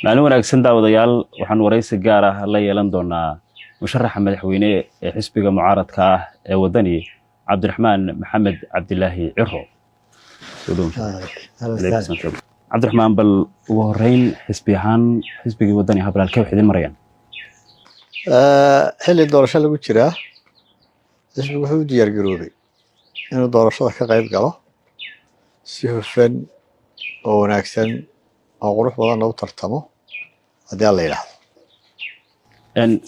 maalin wanaagsan daawadayaal waxaan waraysi gaar ah la yeelan doonaa musharaxa madaxweyne ee xisbiga mucaaradka ah ee wadani cabdiraxmaan maxamed cabdilaahi ciro. cabdiraxmaan, bal ugu horeyn xisbigii wadani habalaalkee wax idin marayaan? xilli doorasho lagu jiraa, xisbigu wuxuu u diyaar garoobay inuu doorashada ka qayb galo si hufan oo wanaagsan oo qurux badan u tartamo haddii alla yidhaahdo.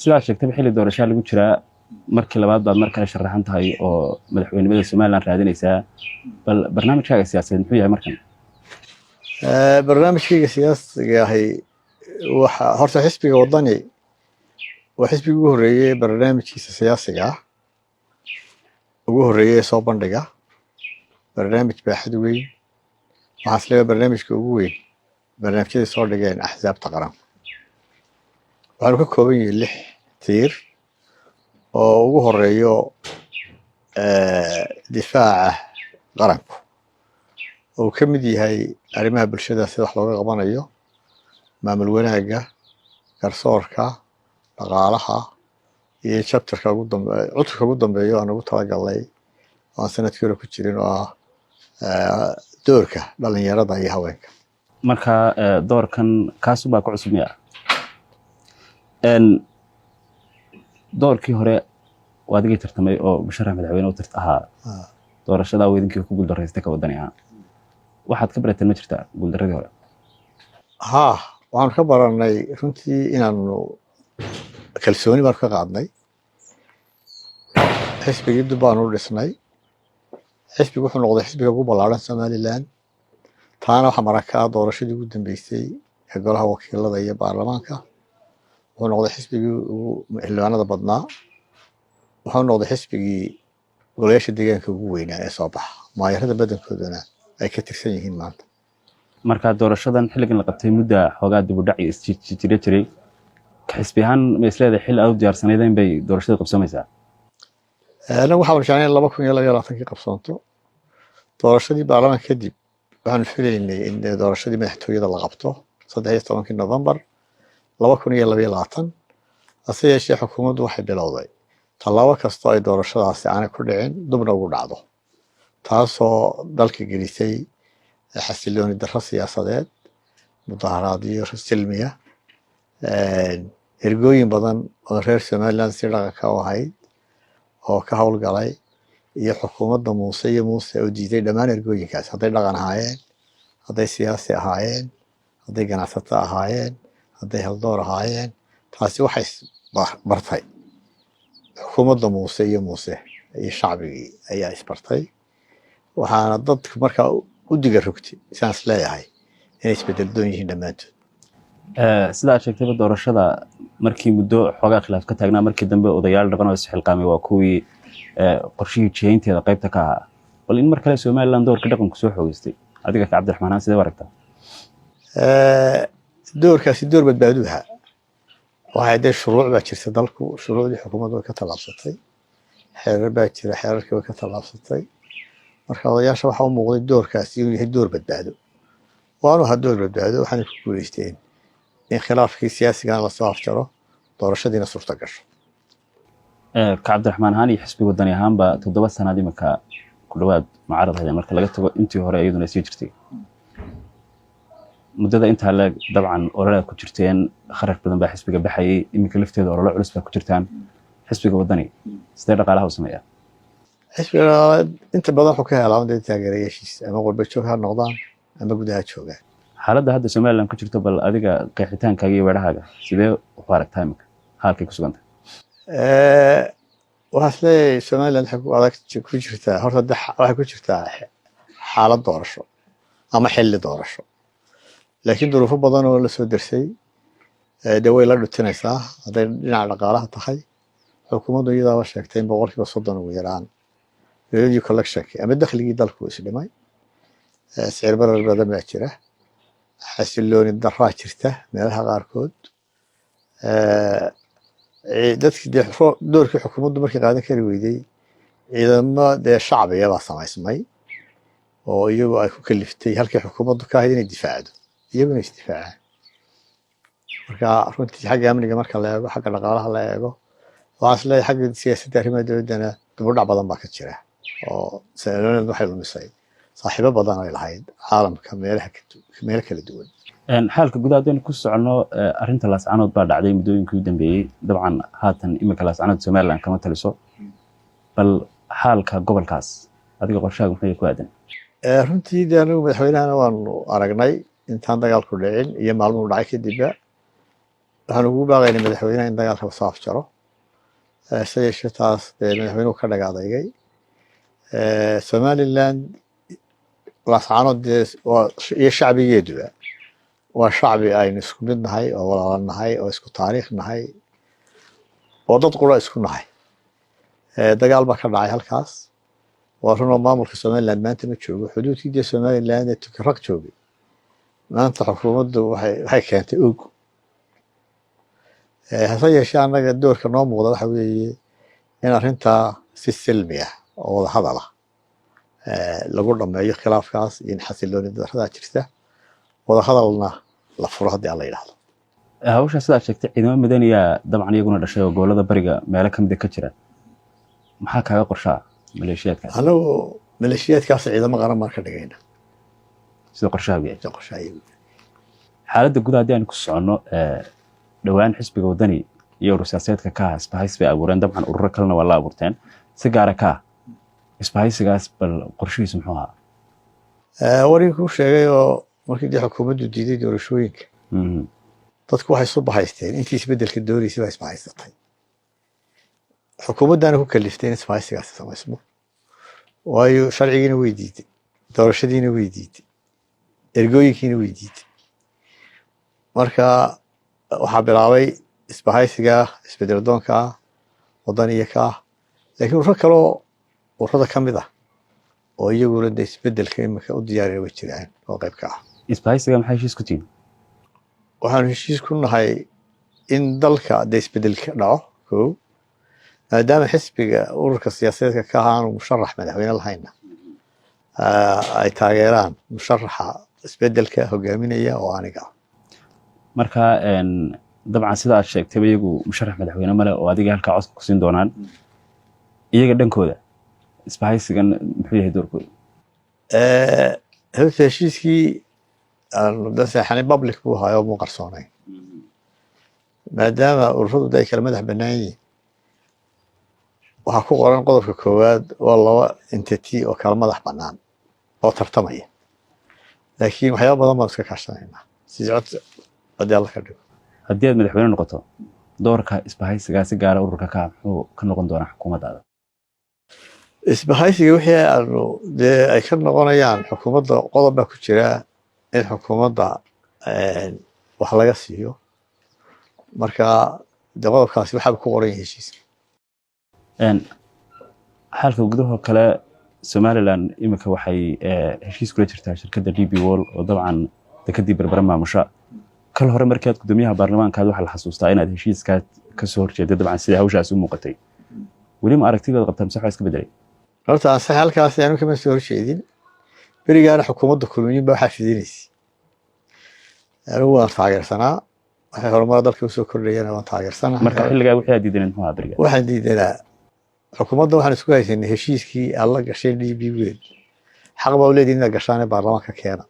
sidaad sheegtaba xilli doorashaa lagu jiraa, markii labaad baad mar kale sharaxan tahay oo madaxweynimada somalilan raadinaysaa. bal barnaamijkaaga siyaasadeed muxuu yahay markan? barnaamijkayga siyaasiga ahi horta xisbiga wadani waa xisbigii ugu horreeyey barnaamijkiisa siyaasiga ah ugu horreeyey soo bandhiga barnaamij baaxad weyn. waxaan isleeyahay barnaamijka ugu weyn barnaamijyadii soo dhigeen axsaabta qaran. waxaanu ka kooban yahay 6 tiir oo ugu horeeyo difaaca qaranku oo ka mid yahay arrimaha bulshada sida wax looga qabanayo, maamul wanaagga, garsoorka, dhaqaalaha iyo cutubka ugu dambeeyo aan ugu talagalnay oo aan sanadkii hore ku jirin oo ah doorka dhalinyarada iyo haweenka. marka doorkan kaasubaa ku cusub miya? doorkii hore waa adigii tartamay oo musharax madaxweyne u ahaa doorashada weydinkii ku guuldareystay ka wadani ahaan. waxaad ka barateen ma jirtaa guuldaradii hore? waxaanu ka baranay runtii inaanu kalsooni baanu ka qaadnay. xisbigii dib baanu u dhisnay. xisbigu wuxuu noqday xisbiga ugu ballaaran somalilan. taana waxaa maraka doorashadii ugu dambeysay ee golaha wakiilada iyo baarlamaanka. wuxuu noqday xisbigii ugu xildhibaanada badnaa. wuxuu noqday xisbigii golayaasha deegaanka ugu weynaa ee soo baxa. maayarada badankoodana ay ka tirsan yihiin maanta. marka doorashadan xilligan la qabtay mudda xoogaa dib u dhac iyo isjira jiray, ka xisbi ahaan ma isleedahay xilli aad u diyaarsanaydeen bay doorashada qabsamaysaa? anagu waxaanu jeclayn 2022 qabsoonto. doorashadii baarlamaanka kadib waxaanu filaynay in doorashadii madaxtooyada la qabto 13 November 2022. hase yeeshee xukuumaddu waxay bilowday tallaabo kastoo ay doorashadaasi aanay ku dhicin dibna ugu dhacdo, taasoo dalka gelisay xasilooni darro siyaasadeed, mudaharaadyo silmiya, ergooyin badan oo reer somaliland si dhaqanka u ahayd oo ka howlgalay, iyo xukuumadda muuse oo diiday dhammaan ergooyinkaas, hadday dhaqan ahaayeen, hadday siyaasi ahaayeen, hadday ganacsato ahaayeen, hadday haldoor ahaayeen. taasi waxay bartay xukuumadda muuse iyo shacbigii ayaa isbartay. waxaana dadku markaa u diga rogtay isaan is leeyahay inay isbedel doon yihiin dhammaantood. sidaa sheegtayba doorashada markii muddo xoogaa khilaaf ka taagnaa, markii dambe odayaal dhaqan oo isxilqaamay waa kuwii qorshihii jihaynteeda qaybta ka ahaa. bal in mar kale somaliland doorka dhaqanku soo xoogeystay, adiga ka cabdiraxmaan sidee u aragtaa? doorkaasi door badbaadu ahaa. waxay dee shuruuc baa jirta dalku, shuruucdii xukuumaddu way ka tallaabsatay. xeerar baa jira, xeerarkii way ka tallaabsatay. marka odayaasha waxaa u muuqday doorkaasi inuu yahay door badbaado. waanu ahaa door badbaado. waxaanay ku guuleysteen in khilaafkii siyaasigana lasoo afjaro, doorashadiina suurta gasho. ka cabdiraxmaan ahaan iyo xisbiga wadani ahaanba 7 sanaad imika ku dhawaad mucaarad hayeen marka laga tago intii hore iyaduna sii jirtay. muddada intaa la dabcan ololaad ku jirteen, kharash badan baa xisbiga baxayay, iminka lafteeda ololo culus baa ku jirtaan. xisbiga wadani sidee dhaqaalaha u sameeyaa? xisbiga inta badan wuxuu ka helaa dad taageerayaashiisa, ama qurba joog ha noqdaan ama gudaha joogaan. xaaladda hadda somaliland ku jirto, bal adiga qeexitaankaaga iyo weerahaaga sidee u aragtaa imika halkay ku sugantay? waxaa isleeyahay somaliland waxay ku jirtaa, horta waxay ku jirtaa xaalad doorasho ama xilli doorasho. laakiin duruufo badan oo la soo darsay dee way la dhutinaysaa. hadday dhinaca dhaqaalaha tahay, xukuumaddu iyadaaba sheegtay in 30% ugu yaraan revenue collectionki ama dakhligii dalku isdhimay. sicir barar badan baa jira, xasilooni darraa jirta meelaha qaarkood. dadkii dee doorkii xukuumaddu markii qaadan kari weyday, ciidamo dee shacbiga baa samaysmay oo iyagu ay ku kaliftay halkii xukuumaddu ka ahayd inay difaacdo, iyaguna isdifaacaan. marka runtii xagga amniga marka la eego xagga dhaqaalaha la eego waxaan isleeyahay xagga siyaasadda arrimaha dowladdana dib u dhac badan baa ka jira oo Somaliland waxay lumisay saaxiibo badan ay lahayd caalamka meelo kala duwan. xaalka guud haddaynu ku socono arrinta laascanood baa dhacday muddooyinkii u dambeeyey dabcan haatan iminka laascanood Somaliland kama taliso bal xaalka gobolkaas adiga qorshaaga muxuu ku aadan runtii dee anigu madaxweynahana waanu aragnay intaan dagaalku dhicin iyo maalmuhu dhacay kadibba waxaan ugu baaqaynay madaxweynaha in dagaalka soo afjaro se yeeshee taas dee madaxweynuhu ka dhagaadaygay Somaliland laascanood dee iyo shacbigeeduba waa shacbi aynu isku mid nahay oo walaalo nahay oo isku taariikh nahay oo dad qura isku nahay dagaal baa ka dhacay halkaas waa runoo maamulka Somaliland maanta ma joogo xuduudkii dee Somaliland ee Tukraq joogay maanta xukuumaddu waxay keentay og hase yeeshee annaga doorka noo muuqda waxa weeye in arrintaa si silmi ah oo wada hadal ah lagu dhameeyo khilaafkaas iyo xasilooni darrada jirta wada hadalna la furo haddii alla yidhaahdo hawsha sidaa sheegtay ciidamo madaniya dabcan iyaguna dhashay oo gobolada bariga meelo ka mid ka jira maxaa kaaga qorshaa maleeshiyaadkaas anagu maleeshiyaadkaas ciidamo qaran baan ka dhigayna sida qorshaaga xaaladda guud haddii aan ku socono dhowaan xisbiga wadani iyo urur-siyaasadeedka ka ah isbahaysi bay abuureen dabcan ururo kalena waa la abuurteen si gaara ka ah isbahaysigaas bal qorshihiisu muxuu ahaa warin kuu sheegay oo markii dee xukuumaddu diiday doorashooyinka dadku waxay isu bahaysteen intii isbeddelka doonaysay baa isbahaysatay xukuumaddaana ku kaliftay in isbahaysigaasi samaysmo waayo sharcigiina way diiday doorashadiina way diiday ergooyinkiina way diiday marka waxaa bilaabay isbahaysiga isbedel doonka wadaniga ka ah laakiin ururo kaloo ururada ka mid ah oo iyaguna dee isbedelka iminka u diyaariya way jiraan oo qayb ka ah isbahaysiga maxay heshiis ku tihiin waxaanu heshiis ku nahay in dalka dee isbedel ka dhaco kow maadaama xisbiga ururka siyaasadeedka ka ahaanu musharax madaxweyne lahayna ay taageeraan musharaxa isbedelka hogaaminaya oo aniga ah marka dabcan sida aad sheegtay iyagu musharax madaxweyne male oo adiga halka codka ku siin doonaan iyaga dhankooda isbahaysigan muxuu yahay doorkooda horta heshiiskii daseexani public buu ahaa oo muu qarsoonayn maadaama ururadu ay kala madax bannaan yihiin waxaa ku qoran qodobka koowaad waa laba entity oo kala madax bannaan oo tartamaya laakiin waxyaaba badan baan iska kaashanaynaa si cod haddii alla ka dhigo haddii aad madaxweyne noqoto doorka isbahaysigaa si gaara ururka ka muxuu ka noqon doonaa xukuumaddaada isbahaysiga wixii aanu dee ay ka noqonayaan xukuumadda qodob baa ku jira in xukuumadda wax laga siiyo marka dee qodobkaasi waxaaba ku qoran yahay heshiiska xaalka gudaha kale Somaliland iminka waxay heshiis kula jirtaa shirkadda DP World oo dabcan dekadii berbera maamusha kal hore markii aad gudoomiyaha baarlamaanka waxa la xasuustaa inaad heshiiska ka soo horjeeday dabcan sida hawshaas u muuqatay weli ma aragtidaad qabtaa mise waxa iska bedelay horta ansax halkaas aanu kama soo horjeedin berigaana xukuumadda kulmiyin baa waxaa fidinaysay anigu waan taageersanaa waxay horumar dalka usoo kordhayana waan taageersanaa marka xilligaa wixii aad diidaneen muxuu ahaa beriga waxaan diidanaa xukuumadda waxaan isku haysanay heshiiskii aan la gashay DP World xaq baa u leedihin inaad gashaan baarlamaanka keena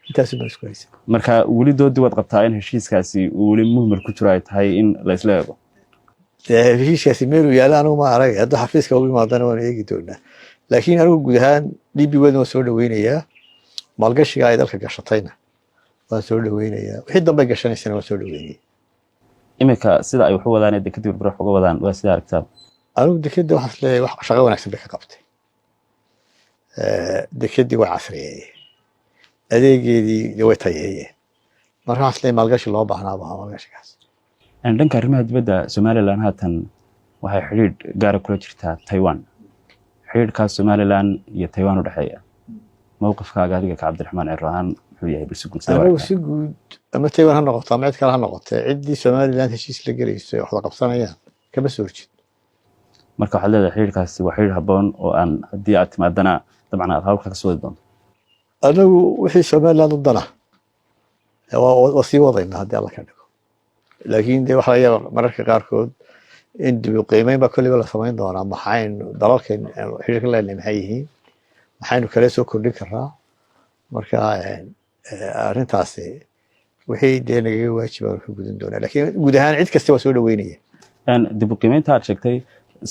intaas baan isku haysanay marka weli doodii waad qabtaa in heshiiskaasi uu weli muhimad ku jiro ay tahay in la isla eego heshiiskaasi meeluu yaala anigu ma arag hadda xafiiska ugu imaadana waan eegi doonaa laakiin anigu guud ahaan DP World waan soo dhaweynayaa maalgashiga ay dalka gashatayna waan soo dhaweynayaa wixii dambe gashanaysana waan soo dhaweynaya iminka sida ay wax u wadaan dekadii berbera uga wadaan waa sida aragtaa anigu dekadda waxaan isleeyahay wax shaqo wanaagsan bay ka qabtay dekadii waa casriyeeyeen adeegeedii way tayeeyeen marka waxaan isleeyahay maalgashi loo baahnaa baa maalgashigaas dhanka arrimaha dibadda Somaliland haatan waxay xiriir gaar ah kula jirtaa Taiwan xiriirkaas Somaliland iyo Taiwan u dhaxeeya mowqifkaaga adiga ka Cabdiraxmaan Ciraan muxuu yahay bisguud anigu si guud ama Taiwan ha noqoto ama cid kale ha noqotee ciddii Somaliland heshiis la galayso wax la qabsanayaan kama soo horjeedo marka waxaad leedahay xiriirkaasi waa xiriir habboon oo aan haddii aad timaadana dabcan aad hawlka ka soo wadi doonto anagu wixii Somaliland u dana waa sii wadayna haddii alla ka dhigo laakiin dee waxa laga yaaba mararka qaarkood in dib u qiimeyn baa kolliba la samayn doonaa maxaynu dalalkan xiriirka leenahay maxay yihiin maxaynu kale soo kordhin karnaa marka arrintaasi wixii dee nagaga waajibaan ka gudan doonaa laakiin guud ahaan cid kasta waa soo dhaweynaya dib u qiimeynta aad sheegtay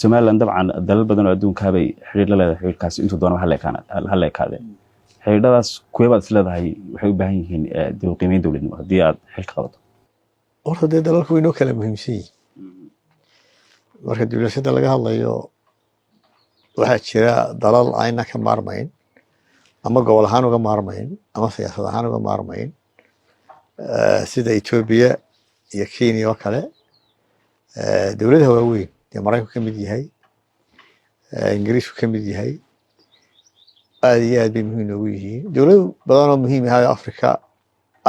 Somaliland dabcan dalal badan oo adduunka bay xiriir la leedahay xiriirkaasi intuu doono hal ekaadeen xiriiradaas kuweebaad is leedahay waxay u baahan yihiin dib u qiimeyn dowladnimo haddii aad xilka qabato horta dee dalalku way inoo kala muhiimsan yihiin marka diblomaasiyadda laga hadlayo waxaa jira dalal ayna ka maarmayn ama gobol ahaan uga maarmayn ama siyaasad ahaan uga maarmayn sida Ethiopia iyo Kenya oo kale dowladaha waaweyn dee Maraykanku ka mid yahay Ingiriisku ka mid yahay aad iyo aad bay muhiim noogu yihiin dowlado badan oo muhiim ah oo Afrika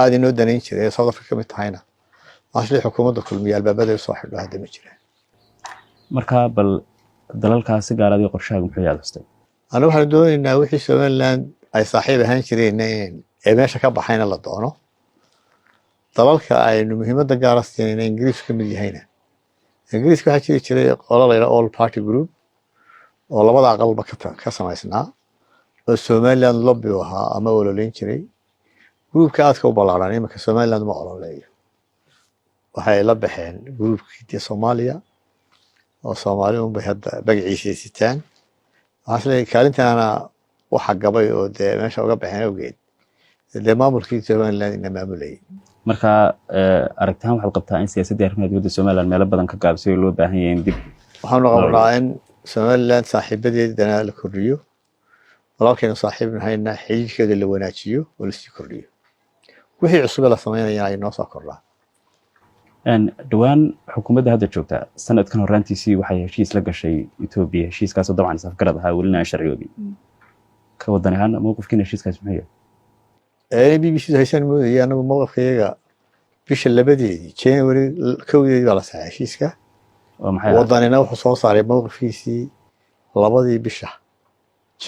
aad inoo danayn jiray South Africa ka mid tahayna maasha xukuumadda kulmiye albaabada soo xidho hadda ma jiraan marka bal dalalkaasi gaarada qorshahaaga muxuu yahay hastay anigu waxaan doonaynaa wixii Somaliland ay saaxiib ahaan jireen ee meesha ka baxayna la doono dalalka aynu muhiimadda gaar ah siinayna Ingiriisku ka mid yahayna Ingiriisku waxaa jiray qolo la yiraahdo All Party Group oo labada aqalba ka samaysnaa oo Somaliland lobby u ahaa ama ololeyn jiray groupka aadka u ballaaran iminka Somaliland ma ololeeyo waxay la baxeen groupkii Soomaaliya oo Soomaali bay hadda magaciisa sitaan waxay kaalintaana waxa gabay oo dee meesha uga baxeen awgeed dee maamulkii Somaliland inna maamulay marka aragtaan waxaad qabtaa in siyaasadda arrimaha dibadda Somaliland meel badan ka gaabsay loo baahan yahay in dib waxaan qabnaa in Somaliland saaxiibadeedana la kordhiyo walaalkeena saaxiibnahayna xiriirkeeda la wanaajiyo oo la sii kordhiyo wixii cusub la sameynayna ay noo soo kordhaa dhawaan xukuumadda hadda joogta sanadkan horaantiisii waxay heshiis la gashay Ethiopia heshiiskaas oo dabcan safgarad ahaa welina aan sharciyoobin ka wadan ahaan mowqifkiina heshiiskaas muxuu yahay BBC haysan moodaya anagu mowqifkayaga bisha labadeedii January 1 baa la saxay heshiiska oo maxay wadanina wuxuu soo saaray mowqifkiisii labadii bisha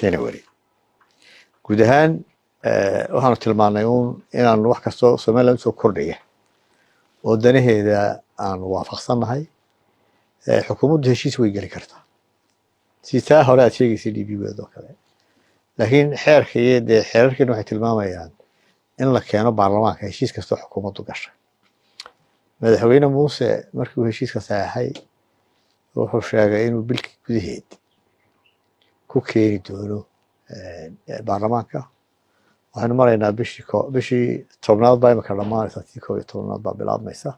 January guud ahaan waxaanu tilmaanay inaan wax kasta Somaliland soo kordhiya oo danaheeda aan waafaqsanahay xukuumaddu heshiis way gali kartaa si taa hore aad sheegaysay DB-da kale laakiin xeerarkan waxay tilmaamayaan in la keeno baarlamaanka heshiis kasta xukuumaddu gashay madaxweyne Muuse markii uu heshiiska saxay wuxuu sheegay inuu bilki gudaheed ku keeni doono baarlamaanka waxaan maraynaa bishii tobnaad baa imika dhamaanaysa tii 11aad baa bilaabmaysa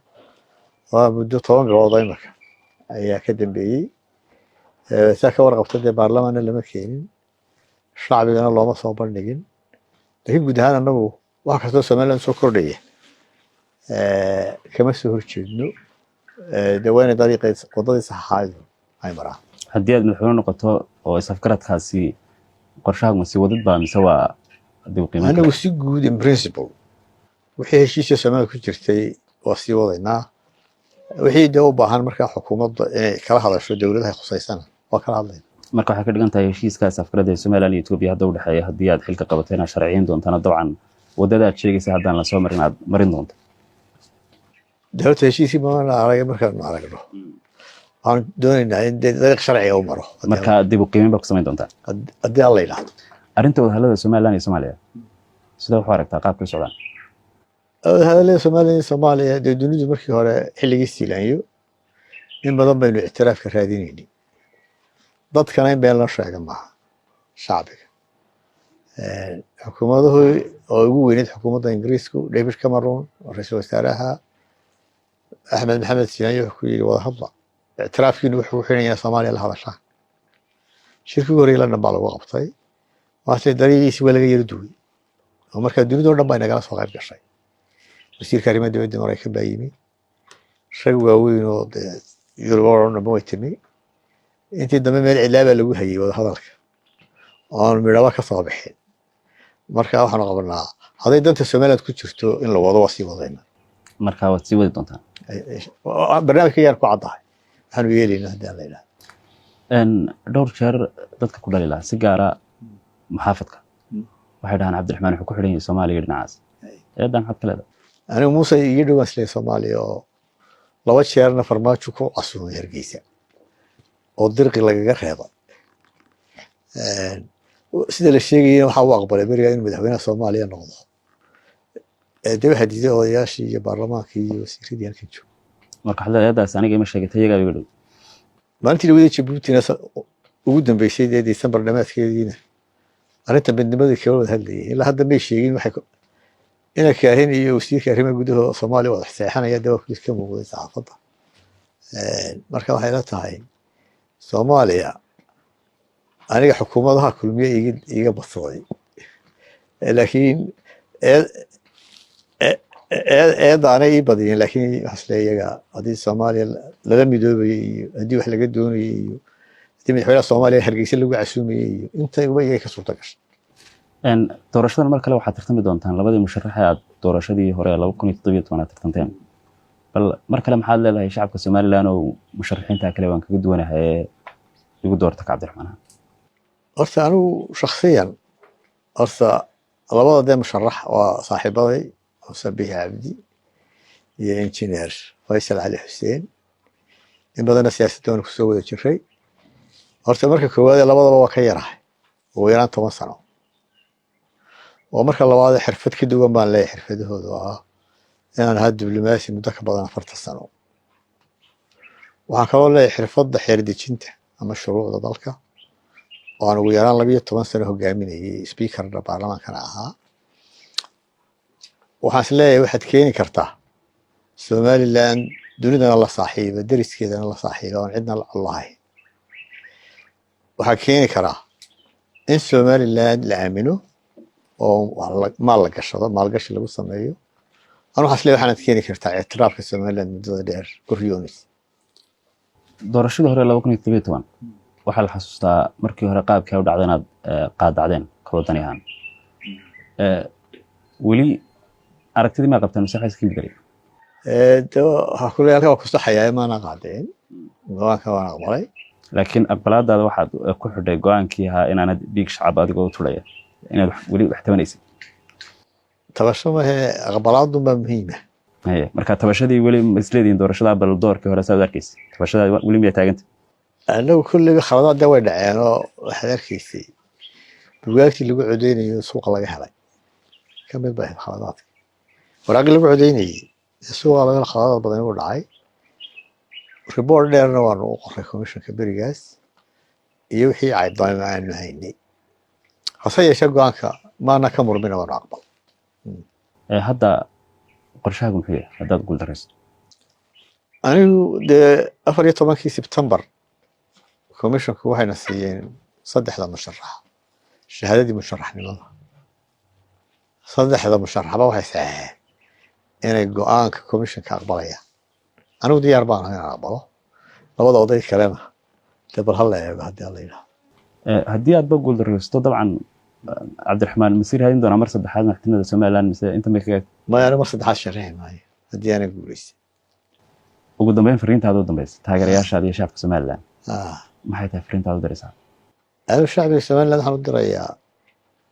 waa muddo 10 bilood imika ayaa ka dambeeyey saa ka warqabta dee baarlamaanna lama keenin shacbigana looma soo bandhigin laakiin guud ahaan anagu wax kastoo Somaliland soo kordhaya kama soo horjeedno dee waa inay wadadii saxahayd ay maraan haddii aad madaxweyne noqoto oo safgaradkaasi qorshahaagu ma sii wadid baa mise waa anagu si guud in principle wixii heshiisya Somaliland ku jirtay waa sii wadaynaa wixii dee u baahan markaa xukuumadda inay kala hadasho dowladaha khusaysan waa kala hadlayna marka waxay ka dhigan tahay heshiiskaas safgarada ee Somaliland iyo Ethiopia hadda u dhaxeeya haddii aad xilka qabatay inaad sharciyeyn doontaan dabcan wadada aad sheegaysa haddaan la soo marin aad marin doonto dowladda heshiiskii ma aragay markaan aragno aan doonaynaa in dariiq sharci u maro marka dib u qiimeyn baa ku samayn doontaa haddii alla yidhaahdo arrinta wadahadalada Somaliland iyo Soomaaliya sida wuxuu aragtaa qaabka u socdaan wadahadalada Somaliland iyo Soomaaliya dee dunidu markii hore xilligii Siilaanyo in badan baynu ictiraafka raadinaynay dadkana in been la sheega maaha shacbiga xukuumaduhu oo ugu weyneyd xukuumadda Ingiriisku David Cameron oo ra'iisul wasaaraha Axmed Maxamed Siilaanyo wuxuu ku yiri wada hadla ictiraafkiinu wuxuu xirinayaa Soomaaliya la hadashaan shirkii hore la dhanbaa lagu qabtay waase dariiqiisi waa laga yara duway oo markaa dunida oo dhan baa nagala soo qayb gashay wasiirka arrimaha dibadda Mareykan baa yimi shaqo waaweyn oo Yurub oo dhan way timi intii dambe meel cilaaba lagu hayay wada hadalka oo midhaba ka soo bixin marka waxaan qabnaa haday danta Somaliland ku jirto in la wado wasi wadayna marka waad sii wadi doontaan barnaamijka yar ku cadahay waxaan yeelaynaa hadii la yiraahdo dhowr jeer dadka ku dhalila si gaara maxaafadka waxay dhahaan Cabdiraxmaan wuxuu ku xidhan yahay Soomaaliya dhinacaas eedan xad kale anigu muuse iyo dhowaan isleeyahay soomaaliya oo laba jeerna farmaajo ku casuumay hargeysa oo dirqi lagaga reebay sida la sheegayay waxaa u aqbalay beriga inuu madaxweynaha soomaaliya noqdo dee waxaa diiday odayaashii iyo baarlamaankii iyo wasiiradii halkan jooga marka xadladaas aniga ima sheegatay iyagaa iga dhow maalintii la waday Jabuutina ugu dambeysay ee December dhamaadkeediina arrinta midnimadii kala wada hadlayay ilaa hadda may sheegin waxay ina kaahin iyo wasiirka arrimaha gudaha Soomaaliya wada saxeexanaya dawladda ka muuqday saxaafadda marka waxay la tahay Soomaaliya aniga xukuumadaha kulmiye iga basooday laakiin aanay ii badiyeen laakiin waxaa iyaga haddii Soomaaliya lala midoobayay iyo haddii wax laga doonayay iyo haddii madaxweynaha Soomaaliya hargeysa lagu casuumayay iyo inta uba iyaga ka suurta gashay doorashadan mar kale waxaad tartami doontaan labadii musharax ee aad doorashadii hore 2017 aad tartanteen bal mar kale maxaad leedahay shacabka Soomaaliland oo musharaxiinta kale waan kaga duwanahay igu doorta Cabdiraxmaan horta anigu shakhsiyan horta labada musharax waa saaxiibaday Sabiix Cabdi iyo engineer Faysal Ali Xuseen in badan siyaasadda ku soo wada jiray horta marka koowaad labadaba waa ka yarahay oo yaraan 10 sano oo marka labaad xirfad ka duwan baan leeyahay xirfadahooda ah inaan ahaa diblomaasi muddo ka badan 40 sano waxaan kaloo leeyahay xirfadda xeer dejinta ama shuruucda dalka oo aan ugu yaraan 12 sano hogaaminayay speakerka baarlamaankana ahaa waxaan isleeyahay waxaad keeni kartaa Somaliland dunidana la saaxiiba dariskeedana la saaxiiba oo cidna la lahayn waxaa keeni karaa in Somaliland la aamino oo maal gashado maalgashi lagu sameeyo anu waxaan isleeyahay waxaad keeni kartaa ictiraafka Somaliland muddada dheer Guriyoonis doorashadii hore 2017 waxaa la xasuustaa markii hore qaabkii u dhacday inaad qaadacdeen koodani ahaan weli aragtidii ma qabtaan mise xaskiin galay waxa ku leeyahay halka ku saxayaa maana qaadeen go'aanka waan aqbalay laakiin aqbalaadaada waxaad ku xidhay go'aankii ahaa inaanad dhiig shacab adigoo tulaya inaad weli wax tabanaysid tabasho ma aqbalaadu ma muhiim ah marka tabashadii weli isleediin doorashada bal doorkii hore saad arkaysay tabashada weli ma taagantay anagu kulli khaladaad way dhaceen oo waxaad arkaysay bugaagtii lagu codeynayo suuqa laga helay kamid baa khaladaad waraaqi lagu codeynayay suuqa laga khaladaad badan u dhacay report dheerna waan u qoray commissionka berigaas iyo wixii ay daamaan haynay hase yeeshee go'aanka maana ka murmina waan aqbal hadda qorshahaagu muxuu yahay haddaad guul darayso anigu dee 14 September commissionku waxayna siiyeen 3 musharax shahaadadii musharaxnimada 3 musharaxba waxay saxeen inay go'aanka commissionka aqbalayaan anigu diyaar baan ahay inaan aqbalo labada oday kalena bal hal eego haddii la yiraahdo haddii aad guul daraysto dabcan Cabdiraxmaan Masiir hayn doona mar saddexaad madaxtinimada Somaliland mise inta ma kaga ma ana mar saddexaad sharaxay maayo haddii aan guuleystay ugu dambeyn fariintaada u dambeysay taageerayaashaada iyo shacabka Somaliland maxay tahay fariintaada u diraysaa anigu shacabka Somaliland waxaan u dirayaa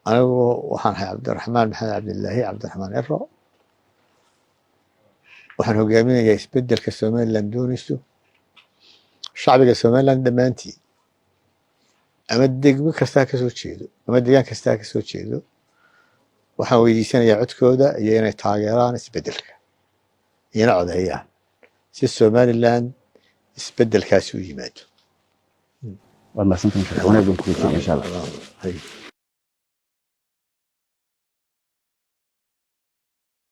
anigu waxaan ahay Cabdiraxmaan Maxamed Cabdillaahi Cabdiraxmaan Ciro waxaan hogaaminayaa isbeddelka Somaliland doonayso shacbiga Somaliland dhamaantii ama degmo kasta ka soo jeedo ama deegaan kasta ka soo jeedo waxaan weydiisanayaa codkooda iyo inay taageeraan isbeddelka iyana codeeyaan si Somaliland isbeddelkaasi u yimaado waad mahadsantahay insha Allah